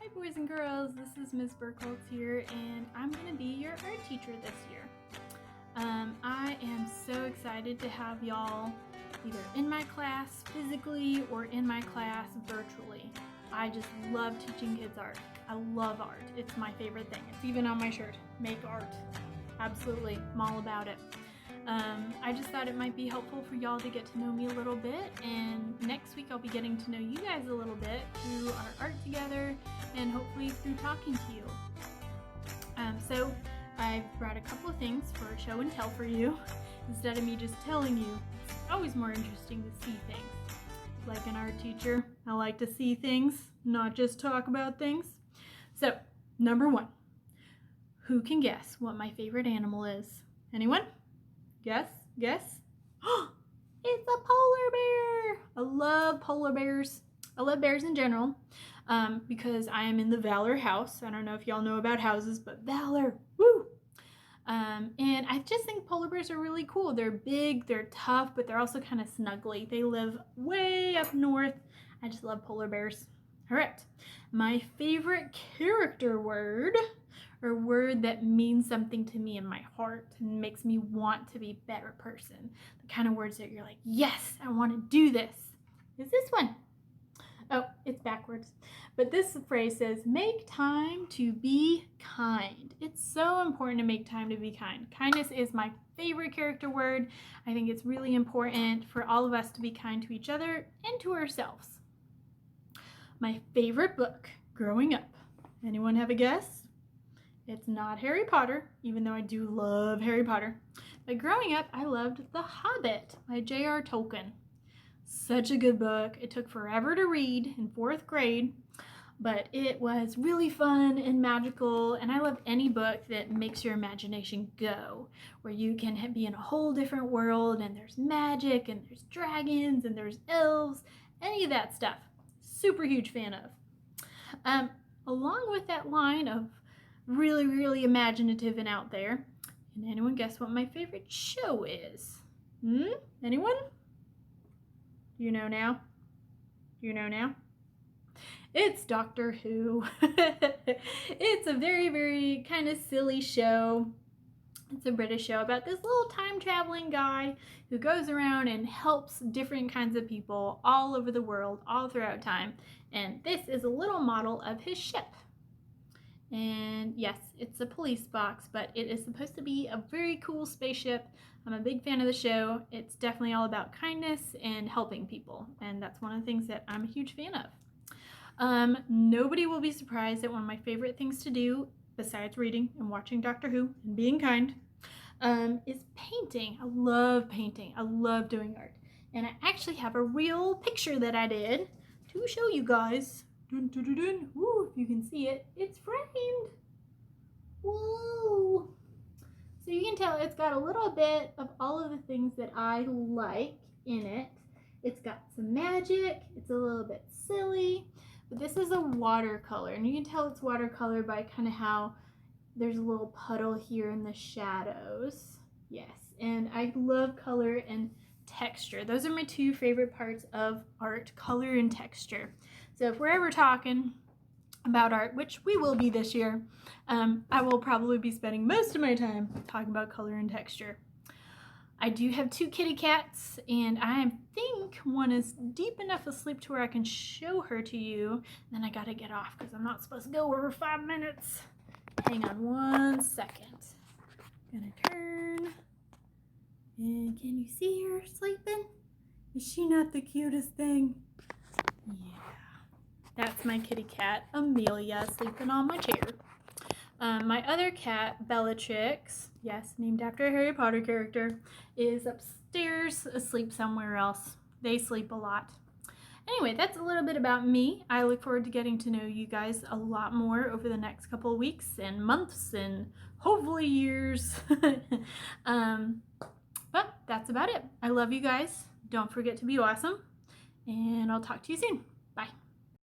Hi boys and girls, this is Ms. Burkholz here, and I'm going to be your art teacher this year. I am so excited to have y'all either in my class physically or in my class virtually. I just love teaching kids art. I love art. It's my favorite thing. It's even on my shirt. Make art. Absolutely. I'm all about it. I just thought it might be helpful for y'all to get to know me a little bit, and next week I'll be getting to know you guys a little bit through our art together and hopefully through talking to you. So I've brought a couple of things for show and tell for you. Instead of me just telling you, it's always more interesting to see things. Like an art teacher, I like to see things, not just talk about things. So, number one, who can guess what my favorite animal is? Anyone? Guess? It's a polar bear! I love polar bears. I love bears in general because I am in the Valor house. I don't know if y'all know about houses, but Valor, woo! And I just think polar bears are really cool. They're big, they're tough, but they're also kind of snuggly. They live way up north. I just love polar bears. All right, my favorite character word, or word that means something to me in my heart and makes me want to be a better person. The kind of words that you're like, yes, I want to do this. Is this one? Oh, it's backwards. But this phrase says, make time to be kind. It's so important to make time to be kind. Kindness is my favorite character word. I think it's really important for all of us to be kind to each other and to ourselves. My favorite book growing up. Anyone have a guess? It's not Harry Potter, even though I do love Harry Potter. But growing up, I loved The Hobbit by J.R. Tolkien. Such a good book. It took forever to read in 4th grade, but it was really fun and magical, and I love any book that makes your imagination go, where you can be in a whole different world, and there's magic, and there's dragons, and there's elves, any of that stuff. Super huge fan of. Along with that line of really, really imaginative and out there, can anyone guess what my favorite show is? Anyone? You know now? You know now? It's Doctor Who. It's a very, very kind of silly show. It's a British show about this little time-traveling guy who goes around and helps different kinds of people all over the world, all throughout time. And this is a little model of his ship. And yes, it's a police box, but it is supposed to be a very cool spaceship. I'm a big fan of the show. It's definitely all about kindness and helping people, and that's one of the things that I'm a huge fan of. Nobody will be surprised that one of my favorite things to do, besides reading and watching Doctor Who and being kind, is painting. I love painting. I love doing art. And I actually have a real picture that I did to show you guys. Dun, dun, dun, dun. Ooh, if you can see it, it's framed. Whoa! So you can tell it's got a little bit of all of the things that I like in it. It's got some magic, it's a little bit silly, but this is a watercolor, and you can tell it's watercolor by kind of how there's a little puddle here in the shadows. Yes, and I love color and texture. Those are my two favorite parts of art, color and texture. So if we're ever talking about art, which we will be this year, I will probably be spending most of my time talking about color and texture. I do have 2 kitty cats, and I think one is deep enough asleep to where I can show her to you. Then I gotta get off because I'm not supposed to go over 5 minutes. Hang on one second. Gonna turn. And can you see her sleeping? Is she not the cutest thing? Yeah. That's my kitty cat, Amelia, sleeping on my chair. My other cat, Bellatrix, yes, named after a Harry Potter character, is upstairs asleep somewhere else. They sleep a lot. Anyway, that's a little bit about me. I look forward to getting to know you guys a lot more over the next couple of weeks and months and hopefully years. But that's about it. I love you guys. Don't forget to be awesome, and I'll talk to you soon.